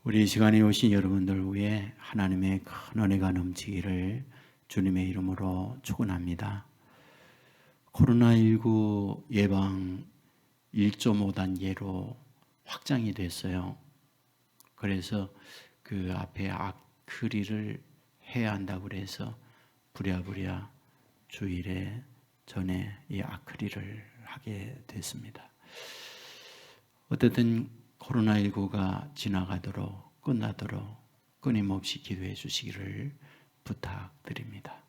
우리 이 시간에 오신 여러분들 위해 하나님의 큰 은혜가 넘치기를 주님의 이름으로 축원합니다. 코로나19 예방 1.5단계로 확장이 됐어요. 그래서 그 앞에 아크릴을 해야 한다고 그래서 부랴부랴 주일에 전에 이 아크릴을 하게 됐습니다. 어쨌든 코로나19가 지나가도록 끝나도록 끊임없이 기도해 주시기를 부탁드립니다.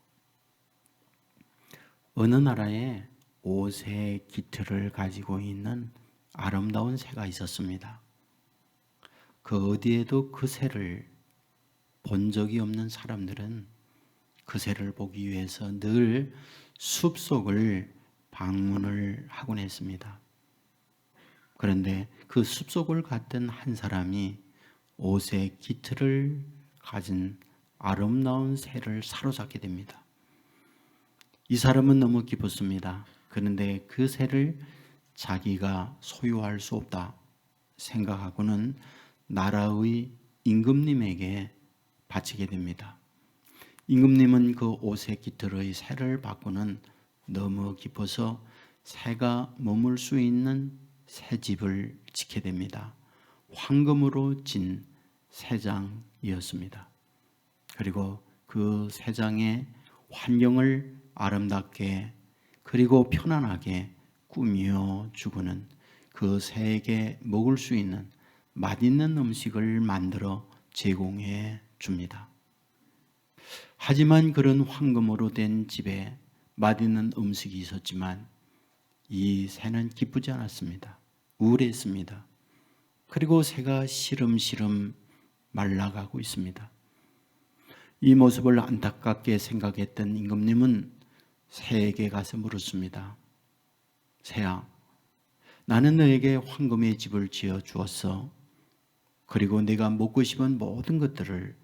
어느 나라에 5새 깃털을 가지고 있는 아름다운 새가 있었습니다. 그 어디에도 그 새를 본 적이 없는 사람들은 그 새를 보기 위해서 늘 숲속을 방문을 하곤 했습니다. 그런데 그 숲속을 갔던 한 사람이 5새 깃털을 가진 아름다운 새를 사로잡게 됩니다. 이 사람은 너무 기뻤습니다. 그런데 그 새를 자기가 소유할 수 없다 생각하고는 나라의 임금님에게 바치게 됩니다. 임금님은 그 5새 깃털의 새를 받고는 너무 기뻐서 새가 머물 수 있는 새집을 짓게 됩니다. 황금으로 진 새장이었습니다. 그리고 그 새장의 환경을 아름답게 그리고 편안하게 꾸며 주고는 그 새에게 먹을 수 있는 맛있는 음식을 만들어 제공해 줍니다. 하지만 그런 황금으로 된 집에 맛있는 음식이 있었지만 이 새는 기쁘지 않았습니다. 우울했습니다. 그리고 새가 시름시름 말라가고 있습니다. 이 모습을 안타깝게 생각했던 임금님은 새에게 가서 물었습니다. 새야, 나는 너에게 황금의 집을 지어 주었어. 그리고 내가 먹고 싶은 모든 것들을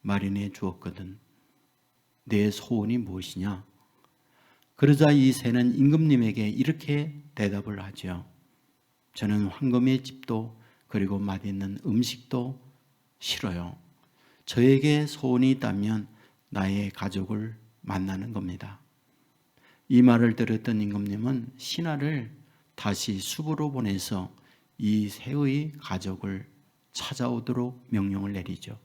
마련해 주었거든. 내 소원이 무엇이냐? 그러자 이 새는 임금님에게 이렇게 대답을 하죠. 저는 황금의 집도 그리고 맛있는 음식도 싫어요. 저에게 소원이 있다면 나의 가족을 만나는 겁니다. 이 말을 들었던 임금님은 신하를 다시 숲으로 보내서 이 새의 가족을 찾아오도록 명령을 내리죠.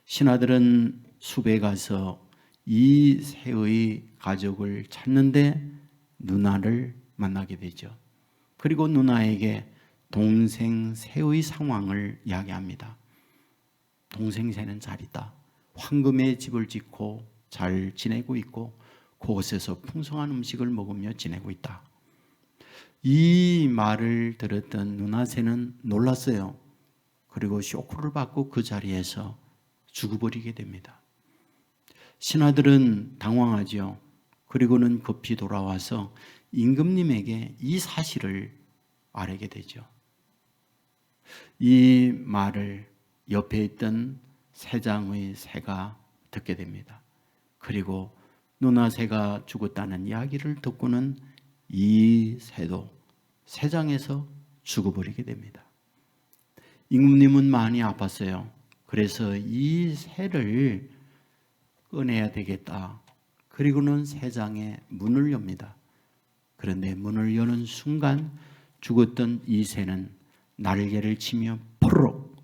신하들은 숲에 가서 이 새의 가족을 찾는데 누나를 만나게 되죠. 그리고 누나에게 동생 새의 상황을 이야기합니다. 동생 새는 잘 있다. 황금의 집을 짓고 잘 지내고 있고 그곳에서 풍성한 음식을 먹으며 지내고 있다. 이 말을 들었던 누나 새는 놀랐어요. 그리고 쇼크를 받고 그 자리에서 죽어버리게 됩니다. 신하들은 당황하죠. 그리고는 급히 돌아와서 임금님에게 이 사실을 아뢰게 되죠. 이 말을 옆에 있던 새장의 새가 듣게 됩니다. 그리고 누나 새가 죽었다는 이야기를 듣고는 이 새도 새장에서 죽어버리게 됩니다. 임금님은 많이 아팠어요. 그래서 이 새를 꺼내야 되겠다. 그리고는 새장의 문을 엽니다. 그런데 문을 여는 순간 죽었던 이 새는 날개를 치며 포로록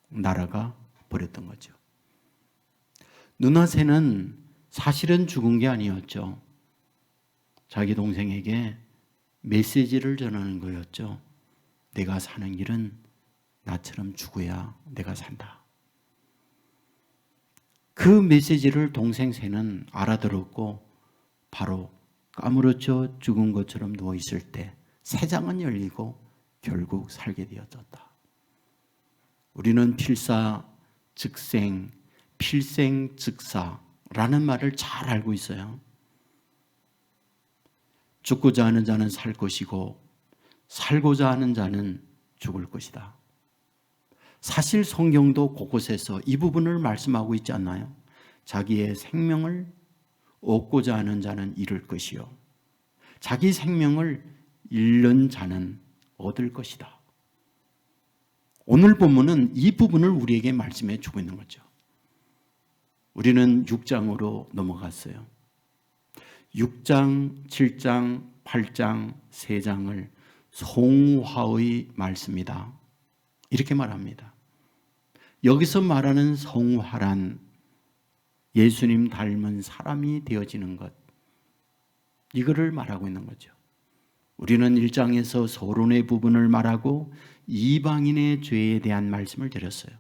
날아가 버렸던 거죠. 누나 새는 사실은 죽은 게 아니었죠. 자기 동생에게 메시지를 전하는 거였죠. 내가 사는 길은 나처럼 죽어야 내가 산다. 그 메시지를 동생 새는 알아들었고 바로 까무러져 죽은 것처럼 누워있을 때 새장은 열리고 결국 살게 되어졌다. 우리는 필사즉생, 필생즉사라는 말을 잘 알고 있어요. 죽고자 하는 자는 살 것이고 살고자 하는 자는 죽을 것이다. 사실 성경도 곳곳에서 이 부분을 말씀하고 있지 않나요? 자기의 생명을 얻고자 하는 자는 잃을 것이요 자기 생명을 잃는 자는 얻을 것이다. 오늘 본문은 이 부분을 우리에게 말씀해 주고 있는 거죠. 우리는 6장으로 넘어갔어요. 6장, 7장, 8장, 3장을 성화의 말씀이다. 이렇게 말합니다. 여기서 말하는 성화란 예수님 닮은 사람이 되어지는 것, 이거를 말하고 있는 거죠. 우리는 1장에서 서론의 부분을 말하고 이방인의 죄에 대한 말씀을 드렸어요.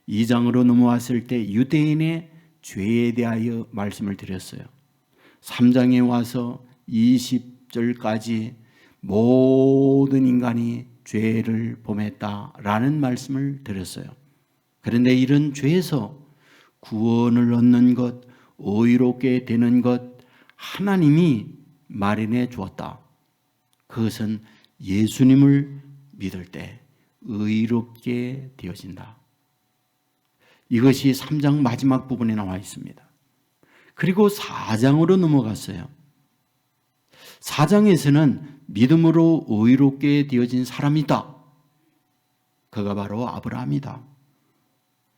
2장으로 넘어왔을 때 유대인의 죄에 대하여 말씀을 드렸어요. 3장에 와서 20절까지 모든 인간이 죄를 범했다라는 말씀을 드렸어요. 그런데 이런 죄에서 구원을 얻는 것, 의롭게 되는 것, 하나님이 마련해 주었다. 그것은 예수님을 믿을 때 의롭게 되어진다. 이것이 3장 마지막 부분에 나와 있습니다. 그리고 4장으로 넘어갔어요. 4장에서는 믿음으로 의롭게 되어진 사람이 있다. 그가 바로 아브라함이다.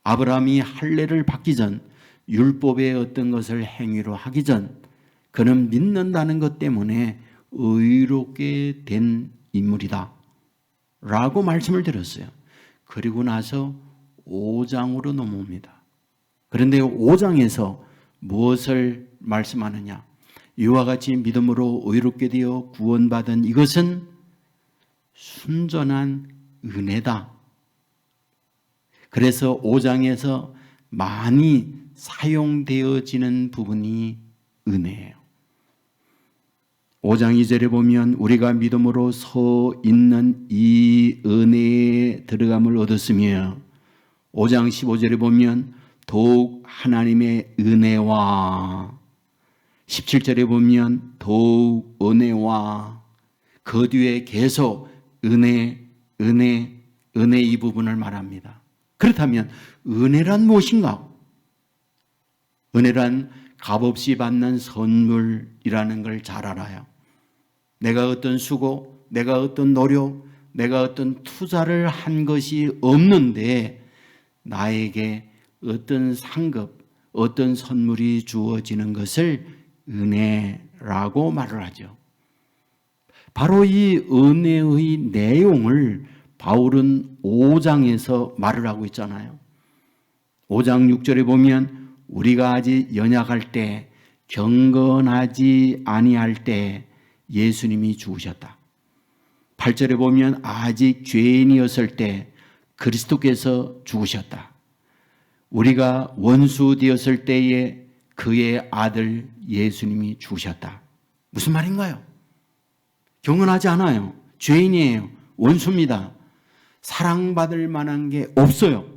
아브라함이 할례를 받기 전, 율법의 어떤 것을 행위로 하기 전 그는 믿는다는 것 때문에 의롭게 된 인물이다 라고 말씀을 드렸어요. 그리고 나서 5장으로 넘어옵니다. 그런데 5장에서 무엇을 말씀하느냐? 이와 같이 믿음으로 의롭게 되어 구원받은 이것은 순전한 은혜다. 그래서 5장에서 많이 사용되어지는 부분이 은혜예요. 5장 2절에 보면 우리가 믿음으로 서 있는 이 은혜에 들어감을 얻었으며 5장 15절에 보면 더욱 하나님의 은혜와 17절에 보면 더욱 은혜와 그 뒤에 계속 은혜 이 부분을 말합니다. 그렇다면 은혜란 무엇인가? 은혜란 값없이 받는 선물이라는 걸 잘 알아요. 내가 어떤 수고, 내가 어떤 노력, 내가 어떤 투자를 한 것이 없는데 나에게 어떤 상급, 어떤 선물이 주어지는 것을 은혜라고 말을 하죠. 바로 이 은혜의 내용을 바울은 5장에서 말을 하고 있잖아요. 5장 6절에 보면 우리가 아직 연약할 때, 경건하지 아니할 때 예수님이 죽으셨다. 8절에 보면 아직 죄인이었을 때 그리스도께서 죽으셨다. 우리가 원수 되었을 때에 그의 아들 예수님이 죽으셨다. 무슨 말인가요? 경건하지 않아요. 죄인이에요. 원수입니다. 사랑받을 만한 게 없어요.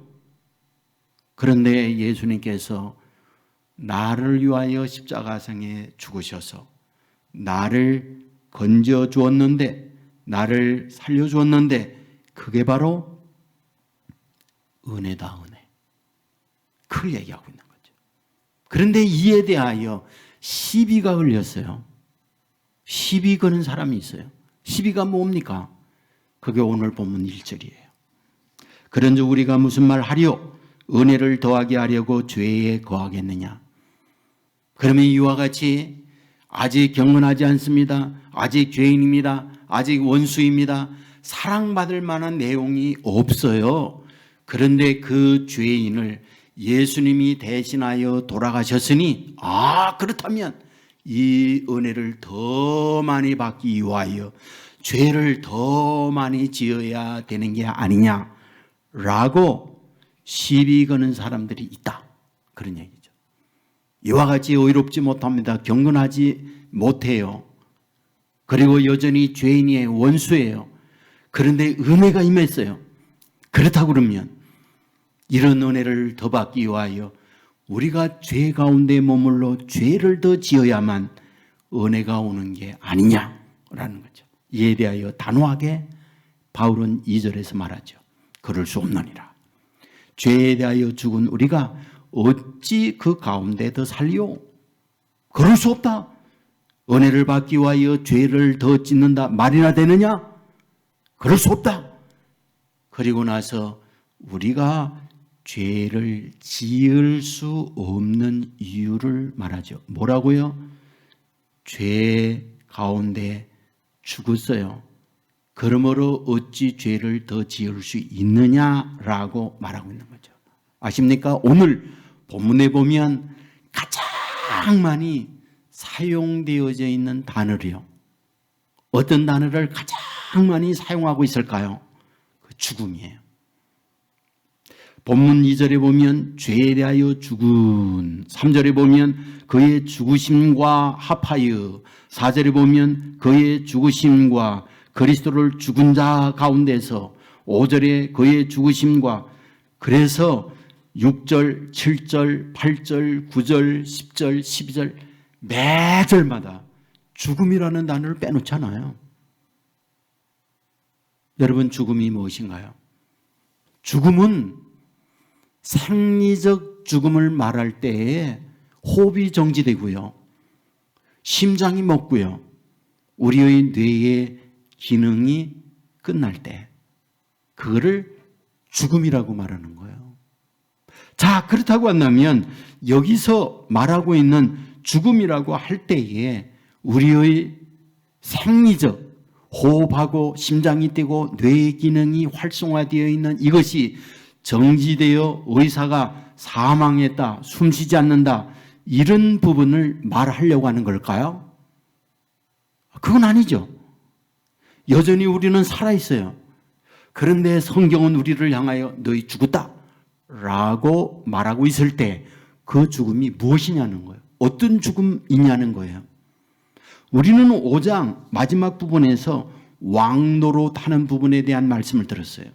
그런데 예수님께서 나를 위하여 십자가상에 죽으셔서 나를 건져 주었는데, 나를 살려 주었는데 그게 바로 은혜다, 은혜. 그걸 얘기하고 있는 거죠. 그런데 이에 대하여 시비가 걸렸어요. 시비 거는 사람이 있어요. 시비가 뭡니까? 그게 오늘 본문 1절이에요. 그런즉 우리가 무슨 말 하리요? 은혜를 더하게 하려고 죄에 거하겠느냐? 그러면 이와 같이 아직 경건하지 않습니다. 아직 죄인입니다. 아직 원수입니다. 사랑받을 만한 내용이 없어요. 그런데 그 죄인을 예수님이 대신하여 돌아가셨으니, 그렇다면 이 은혜를 더 많이 받기 위하여 죄를 더 많이 지어야 되는 게 아니냐라고 시비 거는 사람들이 있다. 그런 얘기죠. 이와 같이 의롭지 못합니다. 경건하지 못해요. 그리고 여전히 죄인이에요. 원수예요. 그런데 은혜가 임했어요. 그렇다고 그러면 이런 은혜를 더 받기 위하여 우리가 죄 가운데 머물러 죄를 더 지어야만 은혜가 오는 게 아니냐라는 거죠. 이에 대하여 단호하게 바울은 2절에서 말하죠. 그럴 수 없느니라. 죄에 대하여 죽은 우리가 어찌 그 가운데 더 살리요? 그럴 수 없다. 은혜를 받기 위하여 죄를 더 짓는다 말이나 되느냐? 그럴 수 없다. 그리고 나서 우리가 죄를 지을 수 없는 이유를 말하죠. 뭐라고요? 죄 가운데 죽었어요. 그러므로 어찌 죄를 더 지을 수 있느냐라고 말하고 있는 거죠. 아십니까? 오늘 본문에 보면 가장 많이 사용되어져 있는 단어요. 어떤 단어를 가장 많이 사용하고 있을까요? 그 죽음이에요. 본문 2절에 보면 죄에 대하여 죽은, 3절에 보면 그의 죽으심과 합하여, 4절에 보면 그의 죽으심과 그리스도를 죽은 자 가운데서, 5절에 그의 죽으심과, 그래서 6절, 7절, 8절, 9절, 10절, 12절 매 절마다 죽음이라는 단어를 빼놓잖아요. 여러분, 죽음이 무엇인가요? 죽음은 생리적 죽음을 말할 때에 호흡이 정지되고요, 심장이 멎고요, 우리의 뇌의 기능이 끝날 때, 그거를 죽음이라고 말하는 거예요. 자, 그렇다고 한다면 여기서 말하고 있는 죽음이라고 할 때에 우리의 생리적, 호흡하고 심장이 뛰고 뇌의 기능이 활성화되어 있는 이것이 정지되어 의사가 사망했다, 숨쉬지 않는다, 이런 부분을 말하려고 하는 걸까요? 그건 아니죠. 여전히 우리는 살아있어요. 그런데 성경은 우리를 향하여 너희 죽었다 라고 말하고 있을 때 그 죽음이 무엇이냐는 거예요. 어떤 죽음이냐는 거예요. 우리는 5장 마지막 부분에서 왕노릇 하는 부분에 대한 말씀을 들었어요.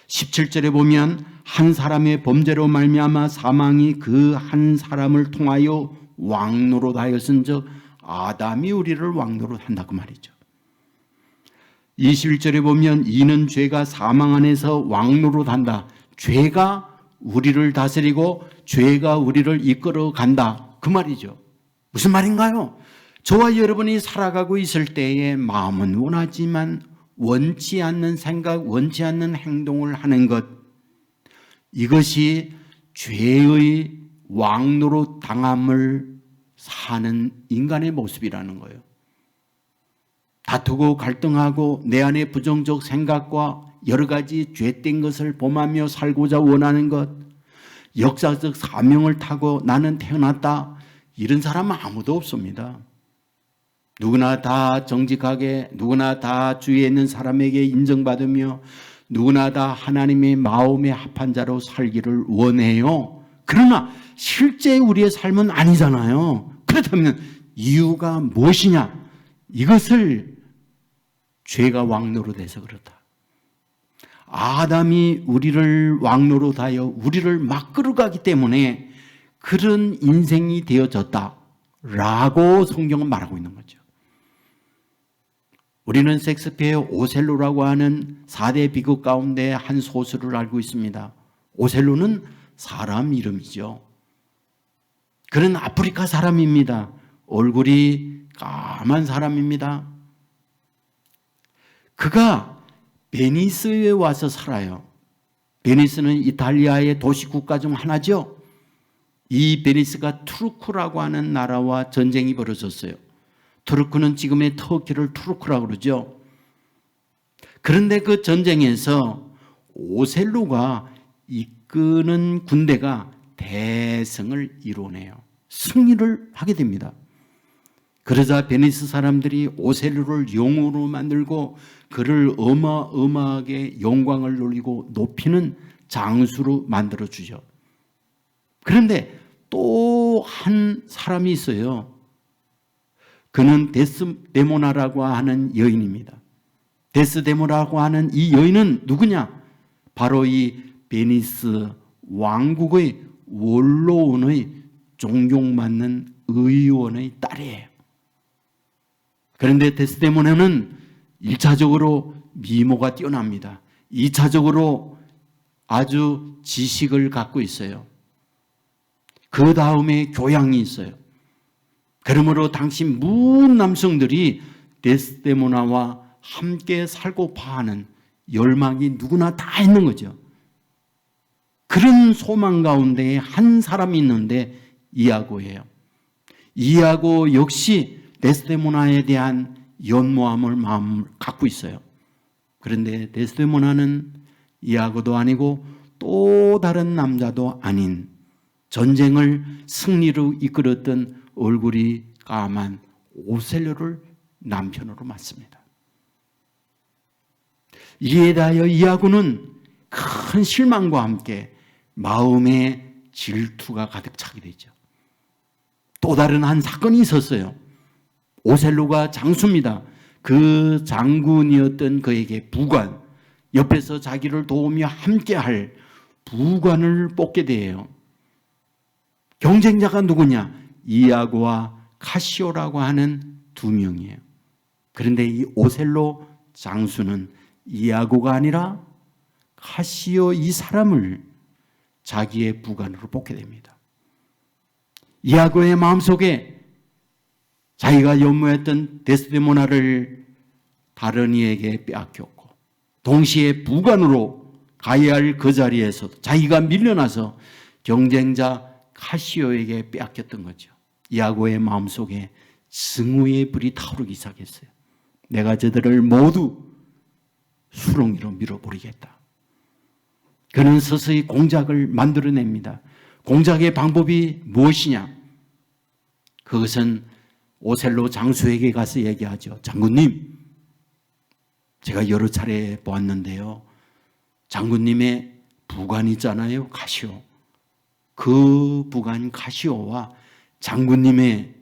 17절에 보면 한 사람의 범죄로 말미암아 사망이 그 한 사람을 통하여 왕노릇하였은즉 아담이 우리를 왕노릇한다고 말이죠. 21절에 보면 이는 죄가 사망 안에서 왕노릇한다. 죄가 우리를 다스리고 죄가 우리를 이끌어 간다, 그 말이죠. 무슨 말인가요? 저와 여러분이 살아가고 있을 때에 마음은 원하지만 원치 않는 생각, 원치 않는 행동을 하는 것, 이것이 죄의 왕노릇 당함을 사는 인간의 모습이라는 거예요. 다투고 갈등하고 내 안에 부정적 생각과 여러 가지 죄된 것을 범하며 살고자 원하는 것, 역사적 사명을 타고 나는 태어났다, 이런 사람은 아무도 없습니다. 누구나 다 정직하게, 누구나 다 주위에 있는 사람에게 인정받으며 누구나 다 하나님의 마음에 합한 자로 살기를 원해요. 그러나 실제 우리의 삶은 아니잖아요. 그렇다면 이유가 무엇이냐? 이것을 죄가 왕노릇해서 그렇다. 아담이 우리를 왕노릇하여 우리를 막 끌어가기 때문에 그런 인생이 되어졌다라고 성경은 말하고 있는 거죠. 우리는 셰익스피어의 오셀로라고 하는 4대 비극 가운데 한 소설을 알고 있습니다. 오셀로는 사람 이름이죠. 그는 아프리카 사람입니다. 얼굴이 까만 사람입니다. 그가 베니스에 와서 살아요. 베니스는 이탈리아의 도시 국가 중 하나죠. 이 베니스가 투르크라고 하는 나라와 전쟁이 벌어졌어요. 투르크는 지금의 터키를 투르크라고 그러죠. 그런데 그 전쟁에서 오셀로가 이끄는 군대가 대승을 이루네요. 승리를 하게 됩니다. 그러자 베니스 사람들이 오셀로를 영웅으로 만들고 그를 어마어마하게 영광을 돌리고 높이는 장수로 만들어주죠. 그런데 또 한 사람이 있어요. 그는 데스데모나라고 하는 여인입니다. 데스데모나라고 하는 이 여인은 누구냐? 바로 이 베니스 왕국의 원로원의 존경받는 의원의 딸이에요. 그런데 데스데모나는 1차적으로 미모가 뛰어납니다. 2차적으로 아주 지식을 갖고 있어요. 그 다음에 교양이 있어요. 그러므로 당시 모든 남성들이 데스데모나와 함께 살고파 하는 열망이 누구나 다 있는 거죠. 그런 소망 가운데 한 사람이 있는데 이아고예요. 이아고 역시 데스데모나에 대한 연모함을 마음을 갖고 있어요. 그런데 데스데모나는 이아고도 아니고 또 다른 남자도 아닌 전쟁을 승리로 이끌었던 얼굴이 까만 오셀로를 남편으로 맞습니다. 이에 대하여 이아고는 큰 실망과 함께 마음에 질투가 가득 차게 되죠. 또 다른 한 사건이 있었어요. 오셀로가 장수입니다. 그 장군이었던 그에게 부관, 옆에서 자기를 도우며 함께할 부관을 뽑게 돼요. 경쟁자가 누구냐? 이아고와 카시오라고 하는 두 명이에요. 그런데 이 오셀로 장수는 이아고가 아니라 카시오 이 사람을 자기의 부관으로 뽑게 됩니다. 이아고의 마음속에 자기가 연모했던 데스데모나를 다른 이에게 빼앗겼고 동시에 부관으로 가야 할 그 자리에서 자기가 밀려나서 경쟁자 카시오에게 빼앗겼던 거죠. 이아고의 마음속에 증오의 불이 타오르기 시작했어요. 내가 저들을 모두 수렁이로 밀어버리겠다. 그는 서서히 공작을 만들어냅니다. 공작의 방법이 무엇이냐? 그것은 오셀로 장수에게 가서 얘기하죠. 장군님, 제가 여러 차례 보았는데요. 장군님의 부관 있잖아요. 카시오. 그 부관 카시오와 장군님의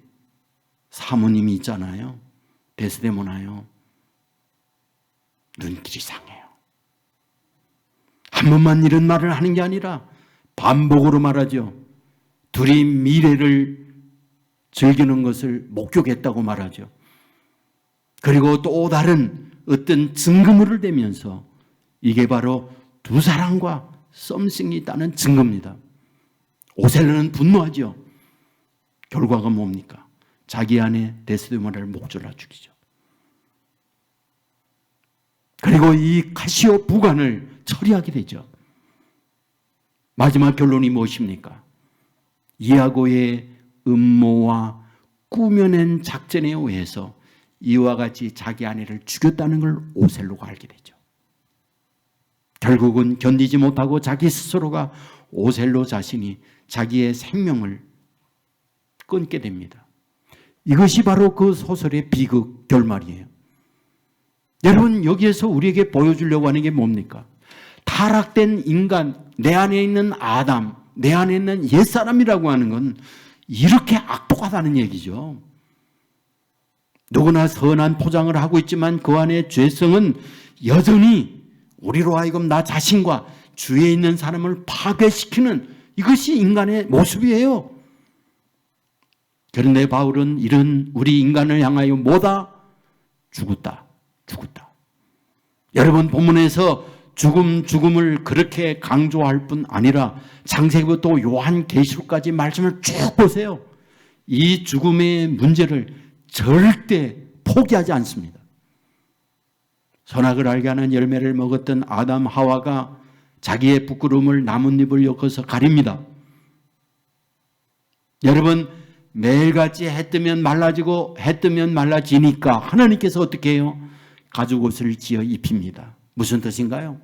사모님이 있잖아요. 데스데모나요. 눈길이 상해요. 한 번만 이런 말을 하는 게 아니라 반복으로 말하죠. 둘이 미래를 즐기는 것을 목격했다고 말하죠. 그리고 또 다른 어떤 증거물을 대면서 이게 바로 두 사람과 썸씽이 있다는 증거입니다. 오셀로는 분노하죠. 결과가 뭡니까? 자기 아내 데스데모나를 목졸라 죽이죠. 그리고 이 카시오 부관을 처리하게 되죠. 마지막 결론이 무엇입니까? 이아고의 음모와 꾸며낸 작전에 의해서 이와 같이 자기 아내를 죽였다는 걸 오셀로가 알게 되죠. 결국은 견디지 못하고 자기 스스로가 오셀로 자신이 자기의 생명을 끊게 됩니다. 이것이 바로 그 소설의 비극 결말이에요. 여러분, 여기에서 우리에게 보여주려고 하는 게 뭡니까? 타락된 인간, 내 안에 있는 아담, 내 안에 있는 옛사람이라고 하는 건 이렇게 악독하다는 얘기죠. 누구나 선한 포장을 하고 있지만 그 안에 죄성은 여전히 우리로 하여금 나 자신과 주위에 있는 사람을 파괴시키는 이것이 인간의 모습이에요. 그런데 바울은 이런 우리 인간을 향하여 뭐다? 죽었다. 여러분, 본문에서 죽음을 그렇게 강조할 뿐 아니라 창세기부터 요한계시록까지 말씀을 쭉 보세요. 이 죽음의 문제를 절대 포기하지 않습니다. 선악을 알게 하는 열매를 먹었던 아담 하와가 자기의 부끄러움을 나뭇잎을 엮어서 가립니다. 여러분, 매일같이 해 뜨면 말라지고 해 뜨면 말라지니까 하나님께서 어떻게 해요? 가죽옷을 지어 입힙니다. 무슨 뜻인가요?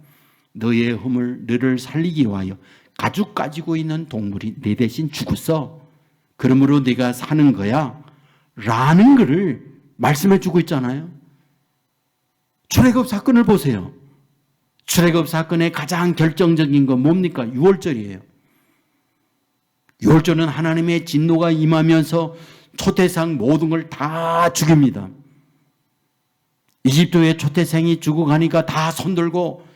너의 흠을 너를 살리기 위하여 가죽 가지고 있는 동물이 내 대신 죽었어. 그러므로 네가 사는 거야. 라는 것을 말씀해 주고 있잖아요. 출애굽 사건을 보세요. 출애굽 사건의 가장 결정적인 건 뭡니까? 6월절이에요. 6월절은 하나님의 진노가 임하면서 초태상 모든 걸 다 죽입니다. 이집트의 초태생이 죽어가니까 다 손들고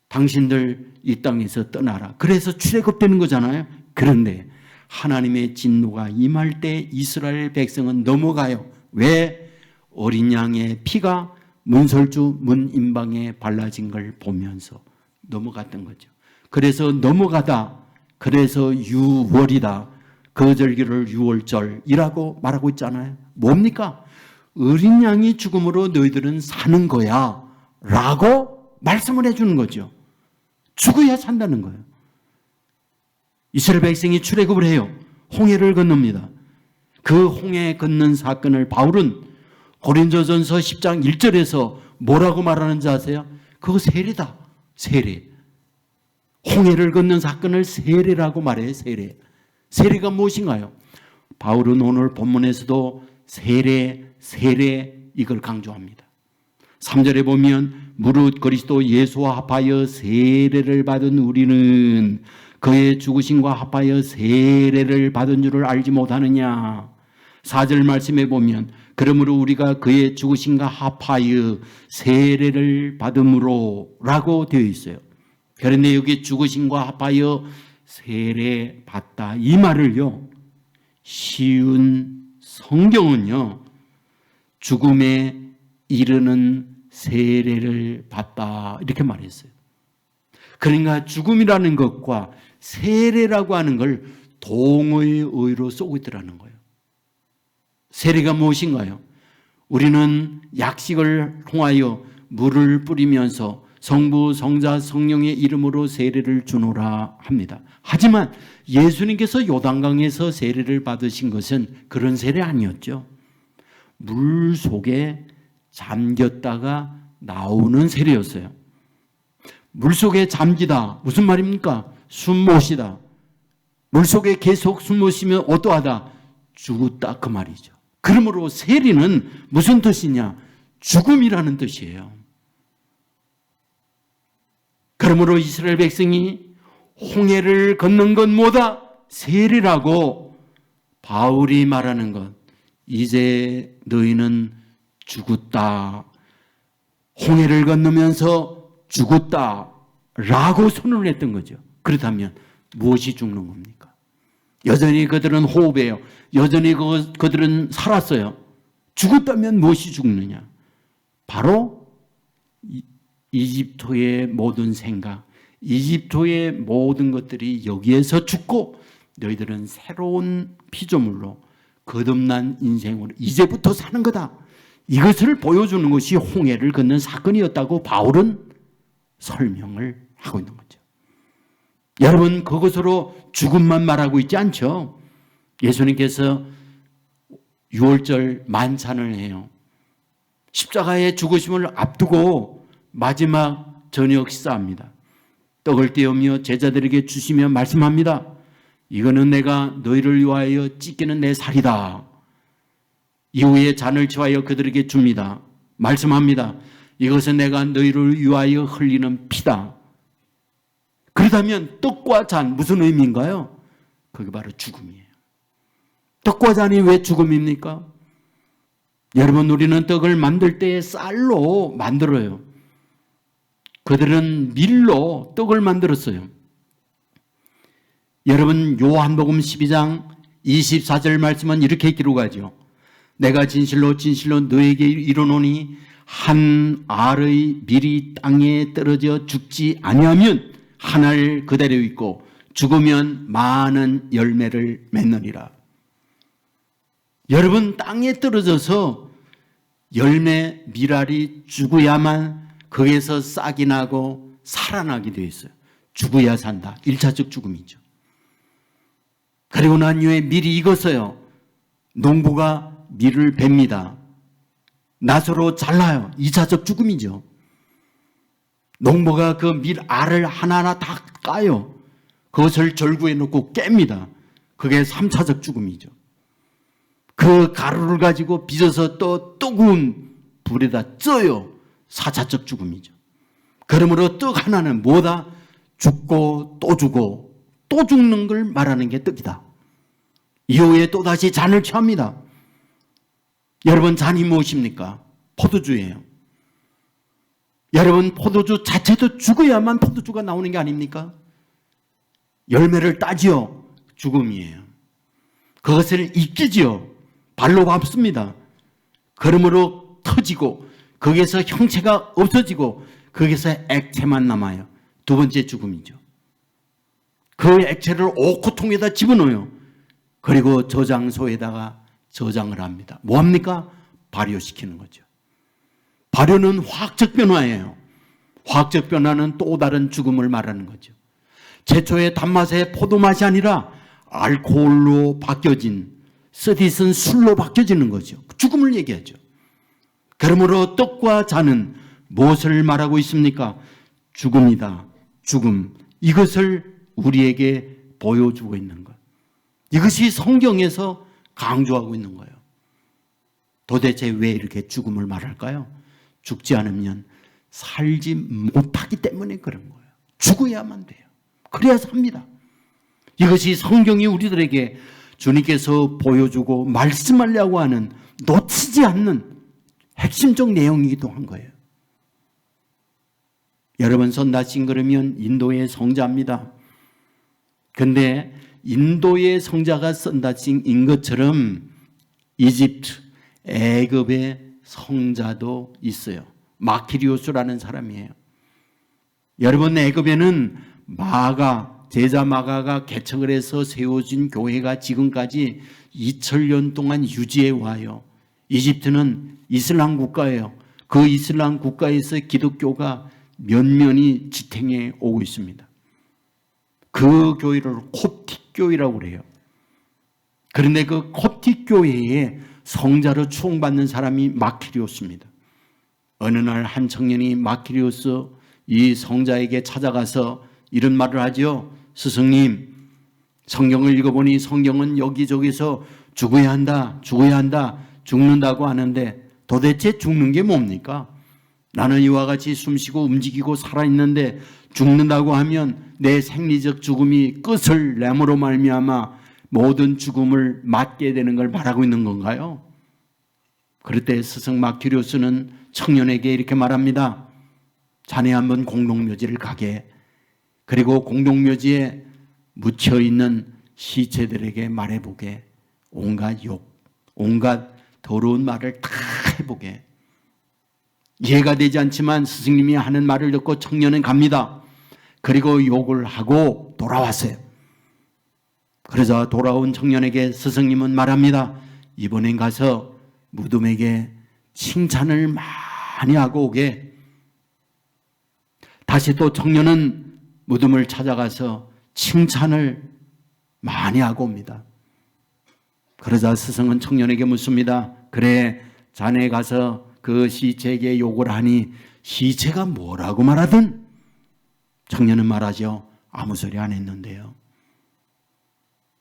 당신들 이 땅에서 떠나라. 그래서 출애굽되는 거잖아요. 그런데 하나님의 진노가 임할 때 이스라엘 백성은 넘어가요. 왜? 어린 양의 피가 문설주 문인방에 발라진 걸 보면서 넘어갔던 거죠. 그래서 넘어가다, 그래서 6월이다. 그 절기를 6월절이라고 말하고 있잖아요. 뭡니까? 어린 양이 죽음으로 너희들은 사는 거야 라고 말씀을 해주는 거죠. 죽어야 산다는 거예요. 이스라엘 백성이 출애굽을 해요. 홍해를 건넙니다. 그 홍해 건넌 사건을 바울은 고린도전서 10장 1절에서 뭐라고 말하는지 아세요? 그거 세례다. 세례. 홍해를 건넌 사건을 세례라고 말해요. 세례. 세례가 무엇인가요? 바울은 오늘 본문에서도 세례 이걸 강조합니다. 3절에 보면 무릇 그리스도 예수와 합하여 세례를 받은 우리는 그의 죽으심과 합하여 세례를 받은 줄을 알지 못하느냐. 4절 말씀에 보면 그러므로 우리가 그의 죽으심과 합하여 세례를 받음으로 라고 되어 있어요. 그런데 여기 죽으심과 합하여 세례 받다 이 말을요, 쉬운 성경은요 죽음에 이르는 세례를 받다 이렇게 말했어요. 그러니까 죽음이라는 것과 세례라고 하는 걸 동의어로 쓰고 있더라는 거예요. 세례가 무엇인가요? 우리는 약식을 통하여 물을 뿌리면서 성부, 성자, 성령의 이름으로 세례를 주노라 합니다. 하지만 예수님께서 요단강에서 세례를 받으신 것은 그런 세례 아니었죠. 물 속에 잠겼다가 나오는 세례였어요. 물 속에 잠기다 무슨 말입니까? 숨 못 쉬다. 물 속에 계속 숨 못 쉬면 어떠하다? 죽었다 그 말이죠. 그러므로 세례는 무슨 뜻이냐? 죽음이라는 뜻이에요. 그러므로 이스라엘 백성이 홍해를 건넌 건 뭐다? 세례라고 바울이 말하는 것. 이제 너희는 죽었다. 홍해를 건너면서 죽었다 라고 선언을 했던 거죠. 그렇다면 무엇이 죽는 겁니까? 여전히 그들은 호흡해요. 여전히 그들은 살았어요. 죽었다면 무엇이 죽느냐? 바로 이집트의 모든 생각, 이집트의 모든 것들이 여기에서 죽고 너희들은 새로운 피조물로 거듭난 인생으로 이제부터 사는 거다. 이것을 보여주는 것이 홍해를 건넌 사건이었다고 바울은 설명을 하고 있는 거죠. 여러분, 그것으로 죽음만 말하고 있지 않죠? 예수님께서 6월절 만찬을 해요. 십자가의 죽으심을 앞두고 마지막 저녁 식사합니다. 떡을 떼우며 제자들에게 주시며 말씀합니다. 이거는 내가 너희를 위하여 찢기는 내 살이다. 이후에 잔을 취하여 그들에게 줍니다. 말씀합니다. 이것은 내가 너희를 위하여 흘리는 피다. 그렇다면 떡과 잔 무슨 의미인가요? 그게 바로 죽음이에요. 떡과 잔이 왜 죽음입니까? 여러분, 우리는 떡을 만들 때 쌀로 만들어요. 그들은 밀로 떡을 만들었어요. 여러분, 요한복음 12장 24절 말씀은 이렇게 기록하죠. 내가 진실로 진실로 너에게 이르노니 한 알의 밀이 땅에 떨어져 죽지 아니하면 한 알 그대로 있고 죽으면 많은 열매를 맺느니라. 여러분, 땅에 떨어져서 열매 밀알이 죽어야만 거기에서 싹이 나고 살아나게 되어 있어요. 죽어야 산다. 1차적 죽음이죠. 그리고 난 후에 밀이 익었어요. 농부가 밀을 뱁니다. 낫으로 잘라요. 2차적 죽음이죠. 농부가 그 밀알을 하나하나 다 까요. 그것을 절구에 넣고 깹니다. 그게 3차적 죽음이죠. 그 가루를 가지고 빚어서 또 뜨거운 불에다 쪄요. 4차적 죽음이죠. 그러므로 떡 하나는 뭐다? 죽고 또 죽고 또 죽는 걸 말하는 게 떡이다. 이후에 또다시 잔을 취합니다. 여러분, 잔이 무엇입니까? 포도주예요. 여러분, 포도주 자체도 죽어야만 포도주가 나오는 게 아닙니까? 열매를 따지요. 죽음이에요. 그것을 익히지요. 발로 밟습니다. 그러므로 터지고 거기에서 형체가 없어지고 거기서 액체만 남아요. 두 번째 죽음이죠. 그 액체를 오크통에다 집어넣어요. 그리고 저장소에다가 저장을 합니다. 뭐합니까? 발효시키는 거죠. 발효는 화학적 변화예요. 화학적 변화는 또 다른 죽음을 말하는 거죠. 최초의 단맛의 포도맛이 아니라 알코올로 바뀌어진, 쓰디쓴 술로 바뀌어지는 거죠. 죽음을 얘기하죠. 그러므로 떡과 잔은 무엇을 말하고 있습니까? 죽음이다. 죽음. 이것을 우리에게 보여주고 있는 것. 이것이 성경에서 강조하고 있는 거예요. 도대체 왜 이렇게 죽음을 말할까요? 죽지 않으면 살지 못하기 때문에 그런 거예요. 죽어야만 돼요. 그래야 삽니다. 이것이 성경이 우리들에게 주님께서 보여주고 말씀하려고 하는 놓치지 않는 핵심적 내용이기도 한 거예요. 여러분, 선다신 그러면 인도의 성자입니다. 근데 인도의 성자가 선다신인 것처럼 이집트, 애굽의 성자도 있어요. 마키리오스라는 사람이에요. 여러분, 애굽에는 제자 마가가 개척을 해서 세워진 교회가 지금까지 2000년 동안 유지해 와요. 이집트는 이슬람 국가예요. 그 이슬람 국가에서 기독교가 면면이 지탱해 오고 있습니다. 그 교회를 콥틱 교회라고 그래요. 그런데 그 콥틱 교회에 성자로 추앙받는 사람이 마키리오스입니다. 어느 날 한 청년이 마키리오스 이 성자에게 찾아가서 이런 말을 하죠. 스승님, 성경을 읽어보니 성경은 여기저기서 죽어야 한다, 죽는다고 하는데 도대체 죽는 게 뭡니까? 나는 이와 같이 숨쉬고 움직이고 살아있는데 죽는다고 하면 내 생리적 죽음이 끝을 내므로 말미암아 모든 죽음을 맞게 되는 걸 말하고 있는 건가요? 그럴 때 스승 마키리오스는 청년에게 이렇게 말합니다. 자네 한번 공동묘지를 가게, 그리고 공동묘지에 묻혀있는 시체들에게 말해보게, 온갖 욕, 온갖 더러운 말을 다 해보게. 이해가 되지 않지만 스승님이 하는 말을 듣고 청년은 갑니다. 그리고 욕을 하고 돌아왔어요. 그러자 돌아온 청년에게 스승님은 말합니다. 이번엔 가서 무덤에게 칭찬을 많이 하고 오게. 다시 또 청년은 무덤을 찾아가서 칭찬을 많이 하고 옵니다. 그러자 스승은 청년에게 묻습니다. 그래, 자네 가서 그 시체에게 욕을 하니 시체가 뭐라고 말하든? 청년은 말하죠. 아무 소리 안 했는데요.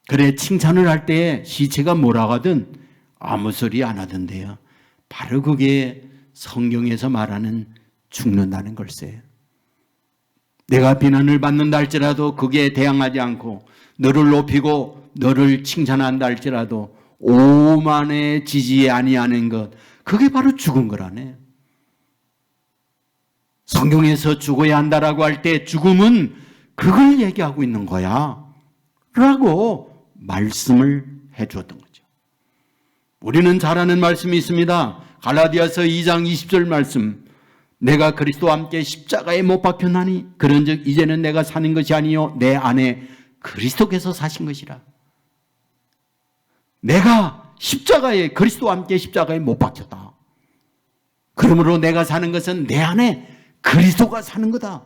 그래, 칭찬을 할 때 시체가 뭐라고 하든 아무 소리 안 하던데요. 바로 그게 성경에서 말하는 죽는다는 걸세. 내가 비난을 받는다 할지라도 그게 대항하지 않고 너를 높이고 너를 칭찬한다 할지라도 오만에 지지 아니하는 것, 그게 바로 죽은 거라네. 성경에서 죽어야 한다라고 할 때 죽음은 그걸 얘기하고 있는 거야 라고 말씀을 해 주었던 거죠. 우리는 잘 아는 말씀이 있습니다. 갈라디아서 2장 20절 말씀. 내가 그리스도와 함께 십자가에 못 박혔나니 그런즉 이제는 내가 사는 것이 아니요 내 안에 그리스도께서 사신 것이라. 내가 십자가에, 그리스도와 함께 십자가에 못 박혔다. 그러므로 내가 사는 것은 내 안에 그리스도가 사는 거다.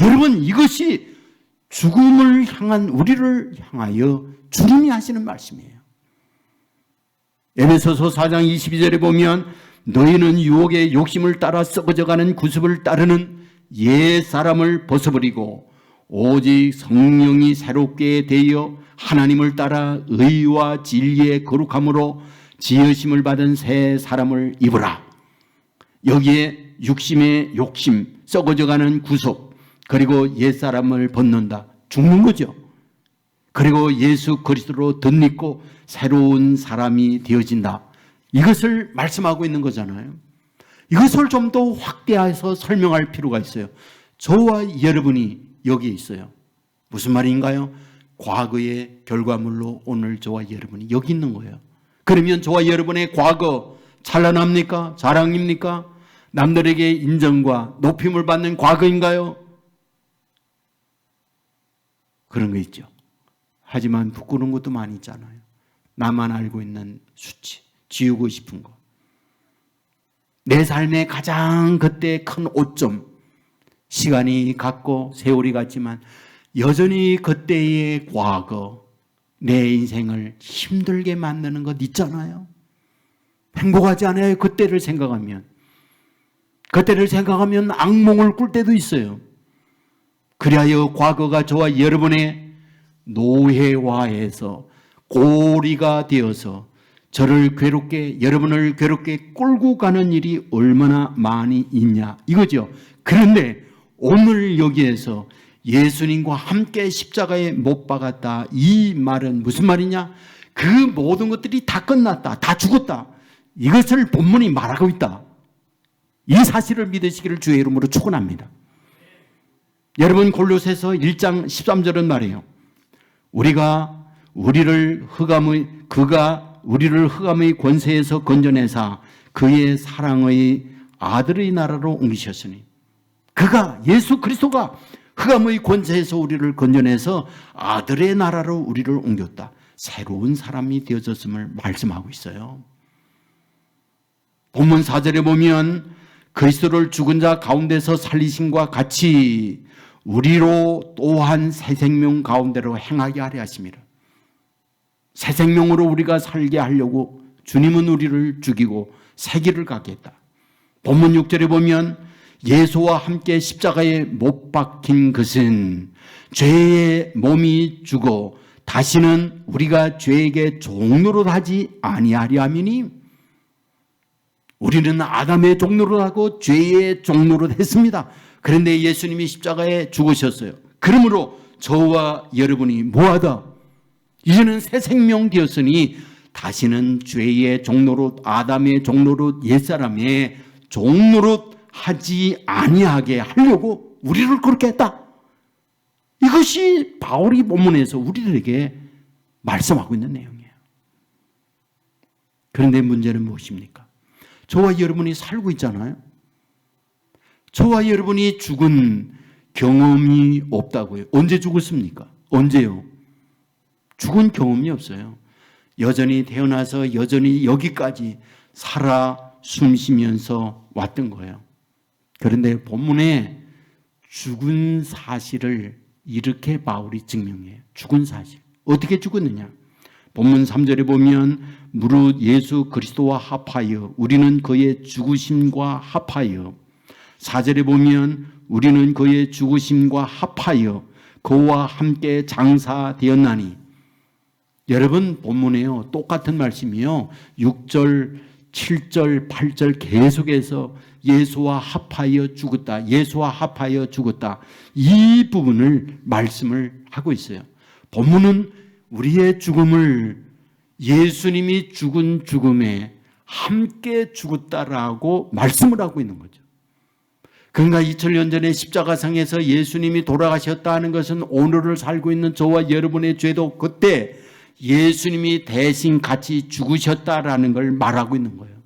여러분, 이것이 죽음을 향한, 우리를 향하여 주님이 하시는 말씀이에요. 에베소서 4장 22절에 보면 너희는 유혹의 욕심을 따라 썩어져가는 구습을 따르는 옛 사람을 벗어버리고 오직 성령이 새롭게 되어 하나님을 따라 의와 진리의 거룩함으로 지으심을 받은 새 사람을 입으라. 여기에 육심의 욕심, 썩어져가는 구속, 그리고 옛 사람을 벗는다. 죽는 거죠. 그리고 예수 그리스도로 덧입고 새로운 사람이 되어진다. 이것을 말씀하고 있는 거잖아요. 이것을 좀 더 확대해서 설명할 필요가 있어요. 저와 여러분이 여기에 있어요. 무슨 말인가요? 과거의 결과물로 오늘 저와 여러분이 여기 있는 거예요. 그러면 저와 여러분의 과거 찬란합니까? 자랑입니까? 남들에게 인정과 높임을 받는 과거인가요? 그런 거 있죠. 하지만 부끄러운 것도 많이 있잖아요. 나만 알고 있는 수치, 지우고 싶은 것. 내 삶의 가장 그때 큰 오점, 시간이 갔고 세월이 갔지만 여전히 그때의 과거, 내 인생을 힘들게 만드는 것 있잖아요. 행복하지 않아요. 그때를 생각하면. 그때를 생각하면 악몽을 꿀 때도 있어요. 그리하여 과거가 저와 여러분의 노예화해서 고리가 되어서 저를 괴롭게, 여러분을 괴롭게 끌고 가는 일이 얼마나 많이 있냐 이거죠. 그런데 오늘 여기에서 예수님과 함께 십자가에 못 박았다, 이 말은 무슨 말이냐? 그 모든 것들이 다 끝났다, 다 죽었다, 이것을 본문이 말하고 있다. 이 사실을 믿으시기를 주의 이름으로 축원합니다. 여러분, 골로새서 1장 13절은 말이에요. 그가 우리를 흑암의 권세에서 건져내사 그의 사랑의 아들의 나라로 옮기셨으니, 그가, 예수 그리스도가 흑암의 권세에서 우리를 건져내서 아들의 나라로 우리를 옮겼다. 새로운 사람이 되어졌음을 말씀하고 있어요. 본문 4절에 보면 그리스도를 죽은 자 가운데서 살리심과 같이 우리로 또한 새 생명 가운데로 행하게 하려 하심이라. 새 생명으로 우리가 살게 하려고 주님은 우리를 죽이고 새 길을 갖게 했다. 본문 6절에 보면 예수와 함께 십자가에 못 박힌 것은 죄의 몸이 죽어 다시는 우리가 죄에게 종노릇 하지 아니하려 함이니, 우리는 아담의 종노릇하고 죄의 종노릇 했습니다. 그런데 예수님이 십자가에 죽으셨어요. 그러므로 저와 여러분이 뭐하다? 이제는 새 생명 되었으니 다시는 죄의 종노릇, 아담의 종노릇, 옛사람의 종노릇 하지 아니하게 하려고 우리를 그렇게 했다. 이것이 바울이 본문에서 우리들에게 말씀하고 있는 내용이에요. 그런데 문제는 무엇입니까? 저와 여러분이 살고 있잖아요. 저와 여러분이 죽은 경험이 없다고요. 언제 죽었습니까? 언제요? 죽은 경험이 없어요. 여전히 태어나서 여전히 여기까지 살아 숨쉬면서 왔던 거예요. 그런데 본문에 죽은 사실을 이렇게 바울이 증명해요. 죽은 사실. 어떻게 죽었느냐? 본문 3절에 보면 무릇 예수 그리스도와 합하여 우리는 그의 죽으심과 합하여, 4절에 보면 우리는 그의 죽으심과 합하여 그와 함께 장사되었나니. 여러분, 본문에요, 똑같은 말씀이요, 6절, 7절, 8절 계속해서 예수와 합하여 죽었다, 예수와 합하여 죽었다, 이 부분을 말씀을 하고 있어요. 본문은 우리의 죽음을 예수님이 죽은 죽음에 함께 죽었다라고 말씀을 하고 있는 거죠. 그러니까 2000년 전에 십자가상에서 예수님이 돌아가셨다는 것은 오늘을 살고 있는 저와 여러분의 죄도 그때 예수님이 대신 같이 죽으셨다라는 걸 말하고 있는 거예요.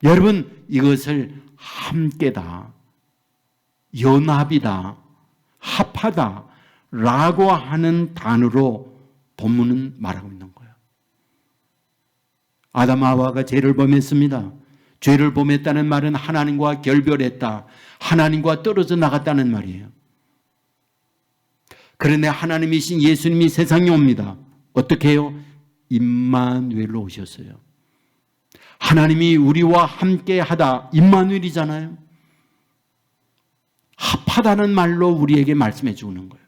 여러분, 이것을 함께다, 연합이다, 합하다 라고 하는 단어로 본문은 말하고 있는 거예요. 아담 하와가 죄를 범했습니다. 죄를 범했다는 말은 하나님과 결별했다, 하나님과 떨어져 나갔다는 말이에요. 그런데 하나님이신 예수님이 세상에 옵니다. 어떻게 해요? 임마누엘로 오셨어요. 하나님이 우리와 함께 하다, 임마누엘이잖아요. 합하다는 말로 우리에게 말씀해 주는 거예요.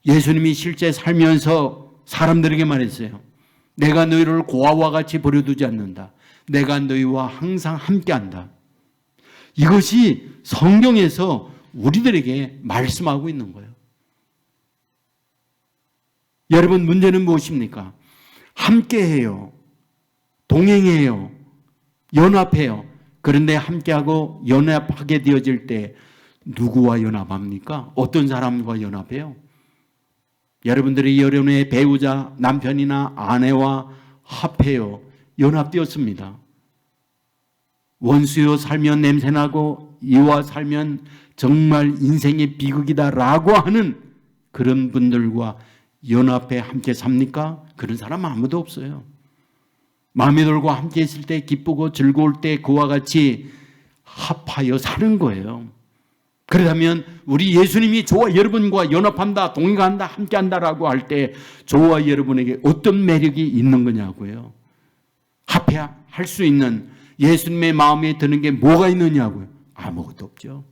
예수님이 실제 살면서 사람들에게 말했어요. 내가 너희를 고아와 같이 버려두지 않는다. 내가 너희와 항상 함께한다. 이것이 성경에서 우리들에게 말씀하고 있는 거예요. 여러분, 문제는 무엇입니까? 함께해요, 동행해요, 연합해요. 그런데 함께하고 연합하게 되어질 때 누구와 연합합니까? 어떤 사람과 연합해요? 여러분들이 여러분의 배우자, 남편이나 아내와 합해요, 연합되었습니다. 원수요 살면 냄새나고 이와 살면 정말 인생의 비극이다라고 하는 그런 분들과 연합해 함께 삽니까? 그런 사람 아무도 없어요. 마음의 돌과 함께 있을 때 기쁘고 즐거울 때 그와 같이 합하여 사는 거예요. 그렇다면 우리 예수님이 저와 여러분과 연합한다, 동행한다, 함께한다라고 할 때 저와 여러분에게 어떤 매력이 있는 거냐고요. 합해할 수 있는 예수님의 마음에 드는 게 뭐가 있느냐고요. 아무것도 없죠.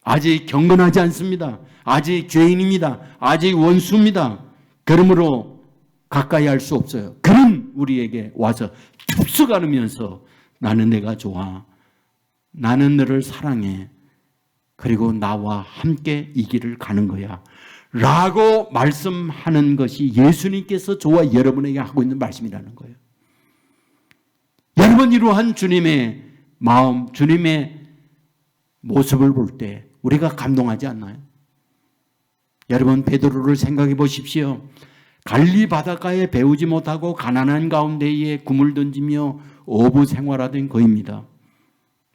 아직 경건하지 않습니다. 아직 죄인입니다. 아직 원수입니다. 그러므로 가까이 할 수 없어요. 그는 우리에게 와서 흡수 가르면서 나는 내가 좋아. 나는 너를 사랑해. 그리고 나와 함께 이 길을 가는 거야. 라고 말씀하는 것이 예수님께서 저와 여러분에게 하고 있는 말씀이라는 거예요. 여러분 이러한 주님의 마음, 주님의 모습을 볼 때 우리가 감동하지 않나요? 여러분 베드로를 생각해 보십시오. 갈리 바닷가에 배우지 못하고 가난한 가운데에 꿈을 던지며 어부 생활하던 그입니다.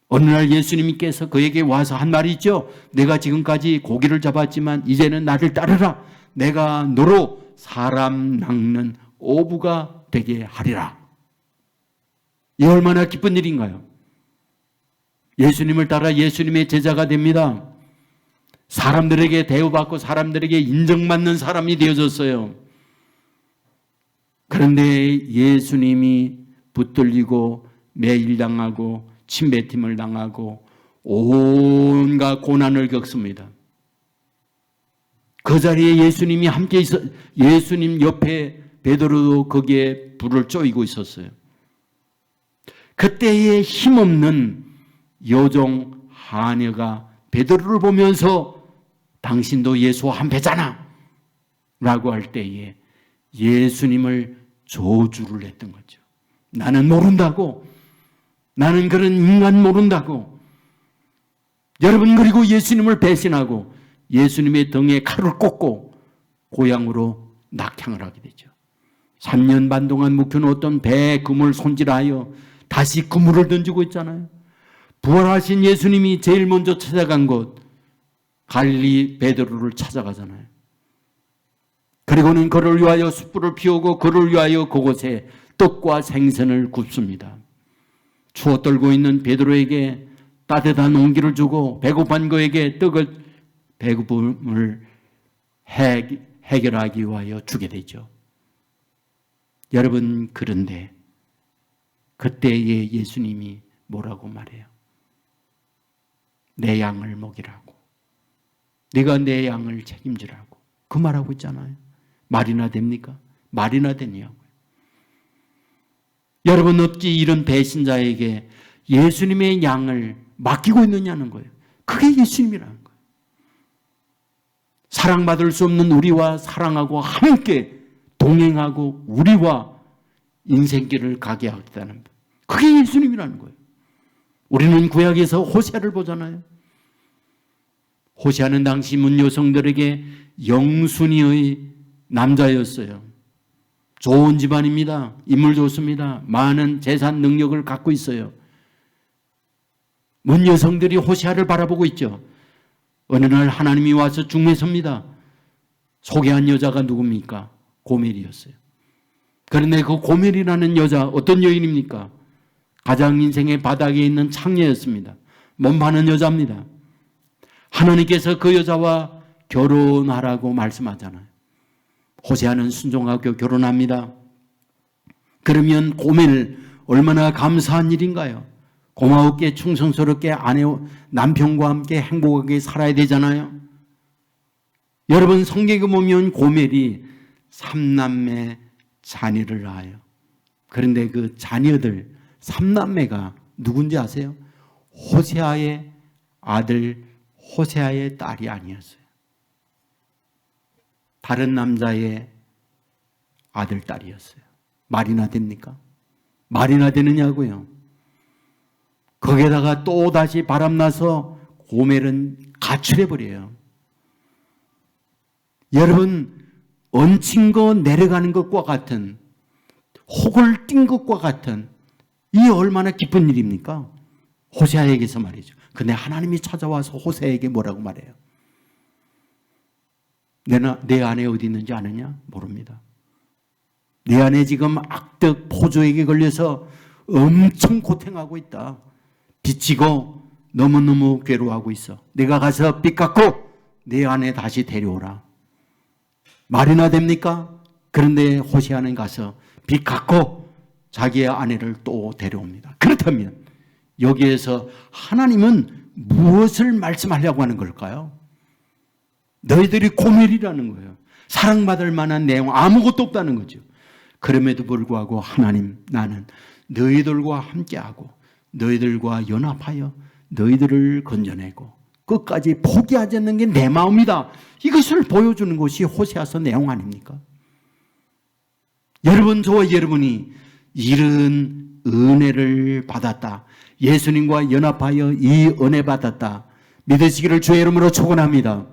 어느 날 예수님께서 그에게 와서 한 말이 있죠. 내가 지금까지 고기를 잡았지만 이제는 나를 따르라. 내가 너로 사람 낚는 어부가 되게 하리라. 이 얼마나 기쁜 일인가요? 예수님을 따라 예수님의 제자가 됩니다. 사람들에게 대우받고 사람들에게 인정받는 사람이 되어졌어요. 그런데 예수님이 붙들리고 매일당하고 침뱉음을 당하고 온갖 고난을 겪습니다. 그 자리에 예수님이 함께 있어 예수님 옆에 베드로도 거기에 불을 쪼이고 있었어요. 그때의 힘없는 여종 하녀가 베드로를 보면서 당신도 예수와 한 배잖아 라고 할 때에 예수님을 저주를 했던 거죠. 나는 모른다고. 나는 그런 인간 모른다고. 여러분 그리고 예수님을 배신하고 예수님의 등에 칼을 꽂고 고향으로 낙향을 하게 되죠. 3년 반 동안 묵혀놓았던 배에 그물 손질하여 다시 그물을 던지고 있잖아요. 부활하신 예수님이 제일 먼저 찾아간 곳 갈릴리 베드로를 찾아가잖아요. 그리고는 그를 위하여 숯불을 피우고 그를 위하여 그곳에 떡과 생선을 굽습니다. 추워 떨고 있는 베드로에게 따뜻한 온기를 주고 배고픈 그에게 떡을 배고픔을 해결하기 위하여 주게 되죠. 여러분 그런데 그때의 예수님이 뭐라고 말해요? 내 양을 먹이라고. 네가 내 양을 책임지라고. 그 말하고 있잖아요. 말이나 됩니까? 말이나 되냐고요. 여러분 어찌 이런 배신자에게 예수님의 양을 맡기고 있느냐는 거예요. 그게 예수님이라는 거예요. 사랑받을 수 없는 우리와 사랑하고 함께 동행하고 우리와 인생길을 가게 하겠다는 거예요. 그게 예수님이라는 거예요. 우리는 구약에서 호세아를 보잖아요. 호세아는 당시 문 여성들에게 영순이의 남자였어요. 좋은 집안입니다. 인물 좋습니다. 많은 재산 능력을 갖고 있어요. 문 여성들이 호세아를 바라보고 있죠. 어느 날 하나님이 와서 중매섭니다. 소개한 여자가 누굽니까? 고멜이었어요. 그런데 그 고멜이라는 여자 어떤 여인입니까? 가장 인생의 바닥에 있는 창녀였습니다. 몸 파는 여자입니다. 하나님께서 그 여자와 결혼하라고 말씀하잖아요. 호세아는 순종하고 결혼합니다. 그러면 고멜 얼마나 감사한 일인가요? 고마웠게 충성스럽게 남편과 함께 행복하게 살아야 되잖아요. 여러분 성경에 보면 고멜이 3남매 자녀를 낳아요. 그런데 그 자녀들 3남매가 누군지 아세요? 호세아의 아들 호세아의 딸이 아니었어요. 다른 남자의 아들 딸이었어요. 말이나 됩니까? 말이나 되느냐고요. 거기에다가 또 다시 바람나서 고멜은 가출해버려요. 여러분 얹힌 거 내려가는 것과 같은 혹을 띈 것과 같은 이 얼마나 기쁜 일입니까? 호세아에게서 말이죠. 근데 하나님이 찾아와서 호세아에게 뭐라고 말해요? 내 아내 어디 있는지 아느냐? 모릅니다. 내 아내 지금 악덕 포조에게 걸려서 엄청 고통하고 있다. 지치고 너무너무 괴로워하고 있어. 내가 가서 빚 갚고 내 아내 다시 데려오라. 말이나 됩니까? 그런데 호세아는 가서 빚 갚고 자기의 아내를 또 데려옵니다. 그렇다면 여기에서 하나님은 무엇을 말씀하려고 하는 걸까요? 너희들이 고멜이라는 거예요. 사랑받을 만한 내용 아무것도 없다는 거죠. 그럼에도 불구하고 하나님, 나는 너희들과 함께하고 너희들과 연합하여 너희들을 건져내고 끝까지 포기하지 않는 게 내 마음이다. 이것을 보여주는 것이 호세아서 내용 아닙니까? 여러분, 저와 여러분이 이런 은혜를 받았다. 예수님과 연합하여 이 은혜 받았다. 믿으시기를 주의 이름으로 축원합니다.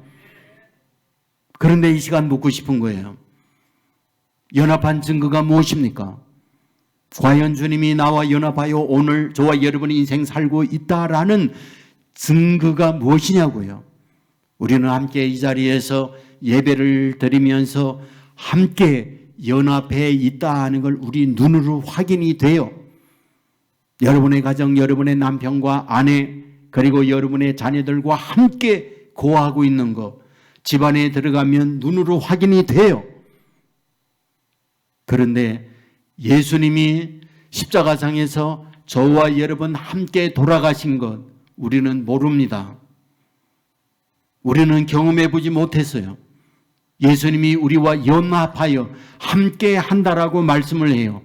그런데 이 시간 묻고 싶은 거예요. 연합한 증거가 무엇입니까? 과연 주님이 나와 연합하여 오늘 저와 여러분의 인생 살고 있다라는 증거가 무엇이냐고요. 우리는 함께 이 자리에서 예배를 드리면서 함께 연합해 있다 하는 걸 우리 눈으로 확인이 돼요. 여러분의 가정, 여러분의 남편과 아내, 그리고 여러분의 자녀들과 함께 거하고 있는 것, 집안에 들어가면 눈으로 확인이 돼요. 그런데 예수님이 십자가상에서 저와 여러분 함께 돌아가신 것 우리는 모릅니다. 우리는 경험해 보지 못했어요. 예수님이 우리와 연합하여 함께 한다라고 말씀을 해요.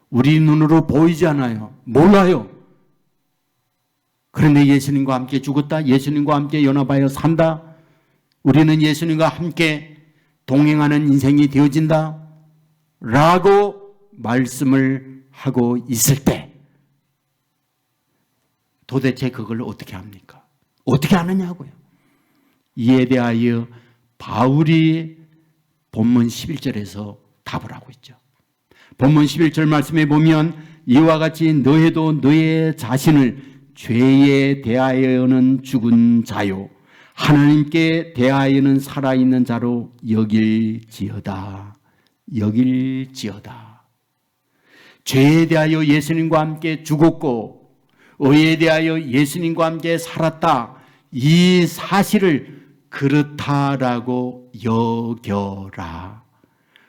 우리 눈으로 보이지 않아요. 몰라요. 그런데 예수님과 함께 죽었다. 예수님과 함께 연합하여 산다. 우리는 예수님과 함께 동행하는 인생이 되어진다. 라고 말씀을 하고 있을 때 도대체 그걸 어떻게 합니까? 어떻게 하느냐고요. 이에 대하여 바울이 본문 11절에서 답을 하고 있죠. 본문 11절 말씀에 보면 이와 같이 너희도 너의 자신을 죄에 대하여는 죽은 자요 하나님께 대하여는 살아있는 자로 여길지어다. 여길지어다. 죄에 대하여 예수님과 함께 죽었고 의에 대하여 예수님과 함께 살았다. 이 사실을 그렇다라고 여겨라.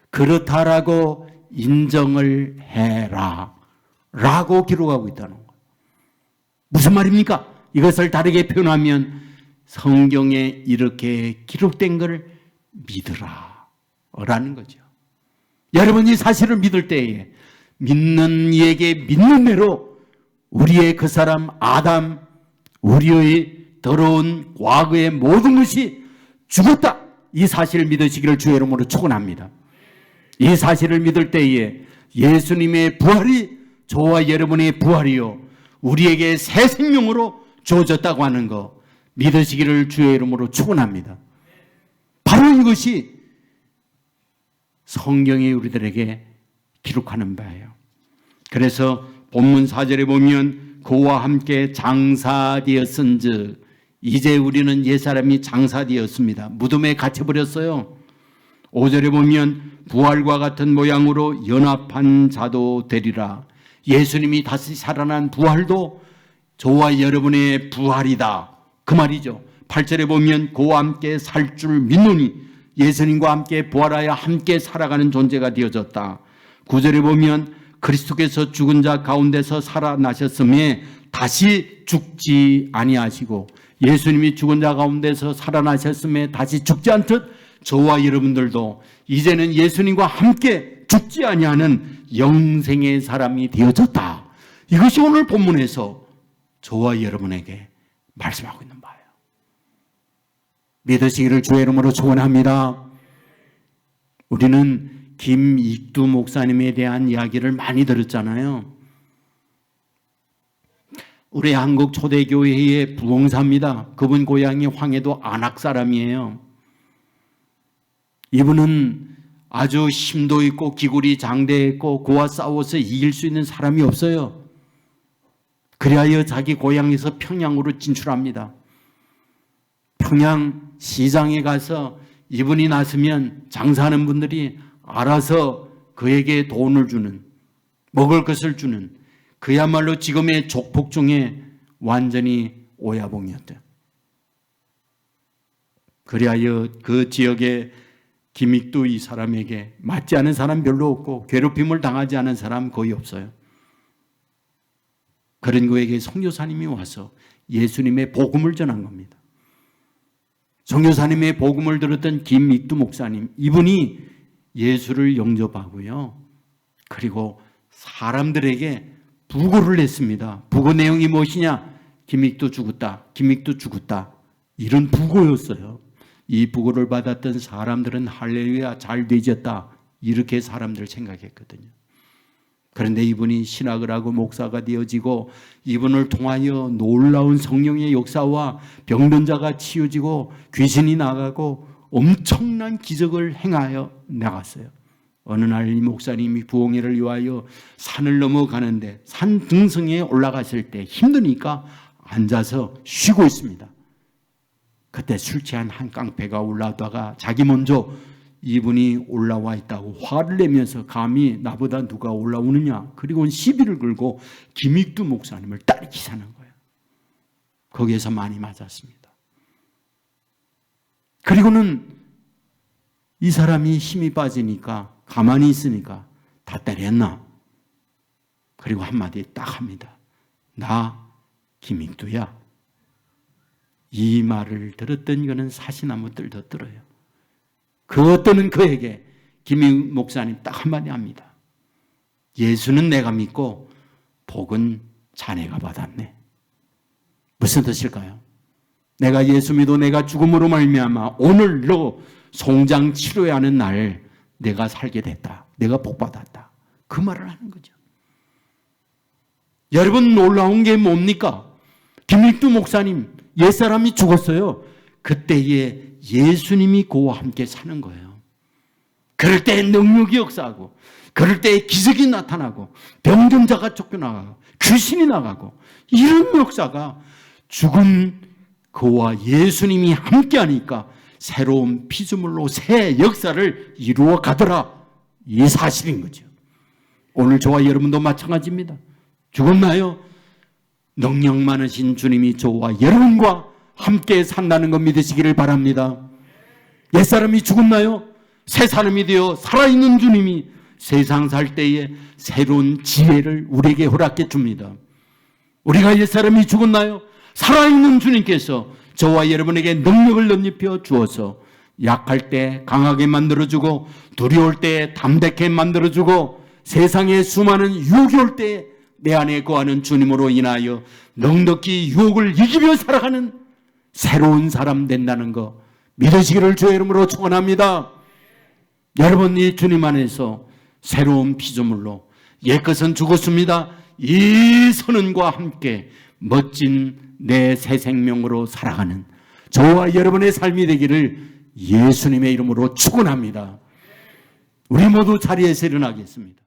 그렇다라고 인정을 해라. 라고 기록하고 있다는 거예요. 무슨 말입니까? 이것을 다르게 표현하면 성경에 이렇게 기록된 것을 믿으라. 라는 거죠. 여러분이 사실을 믿을 때에 믿는 이에게 믿는 대로 우리의 그 사람 아담, 우리의 더러운 과거의 모든 것이 죽었다. 이 사실을 믿으시기를 주의 이름으로 축원합니다. 이 사실을 믿을 때에 예수님의 부활이 저와 여러분의 부활이요 우리에게 새 생명으로 주어졌다고 하는 거 믿으시기를 주의 이름으로 축원합니다. 바로 이것이 성경이 우리들에게 기록하는 바예요. 그래서 본문 4절에 보면 그와 함께 장사되었은즉 이제 우리는 옛사람이 장사되었습니다. 무덤에 갇혀버렸어요. 5절에 보면 부활과 같은 모양으로 연합한 자도 되리라. 예수님이 다시 살아난 부활도 저와 여러분의 부활이다. 그 말이죠. 8절에 보면 그와 함께 살 줄 믿노니 예수님과 함께 부활하여 함께 살아가는 존재가 되어졌다. 9절에 보면 그리스도께서 죽은 자 가운데서 살아나셨음에 다시 죽지 아니하시고 예수님이 죽은 자 가운데서 살아나셨음에 다시 죽지 않듯 저와 여러분들도 이제는 예수님과 함께 죽지 아니하는 영생의 사람이 되어졌다. 이것이 오늘 본문에서 저와 여러분에게 말씀하고 있는 바예요. 믿으시기를 주의 이름으로 축원합니다. 우리는 김익두 목사님에 대한 이야기를 많이 들었잖아요. 우리 한국 초대교회의 부흥사입니다. 그분 고향이 황해도 안악 사람이에요. 이분은 아주 힘도 있고 기굴이 장대했고 그와 싸워서 이길 수 있는 사람이 없어요. 그리하여 자기 고향에서 평양으로 진출합니다. 평양 시장에 가서 이분이 나서면 장사하는 분들이 알아서 그에게 돈을 주는, 먹을 것을 주는, 그야말로 지금의 족복 중에 완전히 오야봉이었대요. 그리하여 그 지역에 김익두 이 사람에게 맞지 않은 사람 별로 없고 괴롭힘을 당하지 않은 사람 거의 없어요. 그런 그에게 선교사님이 와서 예수님의 복음을 전한 겁니다. 선교사님의 복음을 들었던 김익두 목사님, 이분이 예수를 영접하고요. 그리고 사람들에게 부고를 냈습니다. 부고 내용이 무엇이냐? 김익두 죽었다. 김익두 죽었다. 이런 부고였어요. 이 부고를 받았던 사람들은 할렐루야 잘 되졌다. 이렇게 사람들 생각했거든요. 그런데 이분이 신학을 하고 목사가 되어지고 이분을 통하여 놀라운 성령의 역사와 병든 자가 치유지고 귀신이 나가고 엄청난 기적을 행하여 나갔어요. 어느 날 이 목사님이 부흥회를 위하여 산을 넘어가는데 산 등성에 올라갔을 때 힘드니까 앉아서 쉬고 있습니다. 그때 술 취한 한 깡패가 올라오다가 자기 먼저 이분이 올라와 있다고 화를 내면서 감히 나보다 누가 올라오느냐, 그리고 시비를 걸고 김익두 목사님을 따리키자는 거예요. 거기에서 많이 맞았습니다. 그리고는 이 사람이 힘이 빠지니까 가만히 있으니까 다 때렸나? 그리고 한마디 딱 합니다. 나 김익두야. 이 말을 들었던 이거는 사시나무 뜰 더 들어요. 그 어떤 그에게 김익 목사님 딱 한마디 합니다. 예수는 내가 믿고 복은 자네가 받았네. 무슨 뜻일까요? 내가 예수 믿어 내가 죽음으로 말미암아 오늘 너 송장 치료해야 하는 날 내가 살게 됐다. 내가 복 받았다. 그 말을 하는 거죠. 여러분 놀라운 게 뭡니까? 김익두 목사님 옛사람이 죽었어요. 그때에 예수님이 그와 함께 사는 거예요. 그럴 때 능력이 역사하고 그럴 때 기적이 나타나고 병든 자가 쫓겨나가고 귀신이 나가고 이런 역사가 죽은 그와 예수님이 함께 하니까 새로운 피조물로 새 역사를 이루어 가더라. 이 사실인 거죠. 오늘 저와 여러분도 마찬가지입니다. 죽었나요? 능력 많으신 주님이 저와 여러분과 함께 산다는 것 믿으시기를 바랍니다. 옛사람이 죽었나요? 새 사람이 되어 살아있는 주님이 세상 살 때에 새로운 지혜를 우리에게 허락해 줍니다. 우리가 옛사람이 죽었나요? 살아있는 주님께서 저와 여러분에게 능력을 넘입혀 주어서 약할 때 강하게 만들어주고 두려울 때 담대하게 만들어주고 세상에 수많은 유혹이 올 때 내 안에 거하는 주님으로 인하여 넉넉히 유혹을 이기며 살아가는 새로운 사람 된다는 거 믿으시기를 주의 이름으로 축원합니다. 여러분 이 주님 안에서 새로운 피조물로 옛것은 죽었습니다. 이 선언과 함께 멋진 내 새 생명으로 살아가는 저와 여러분의 삶이 되기를 예수님의 이름으로 축원합니다. 우리 모두 자리에서 일어나겠습니다.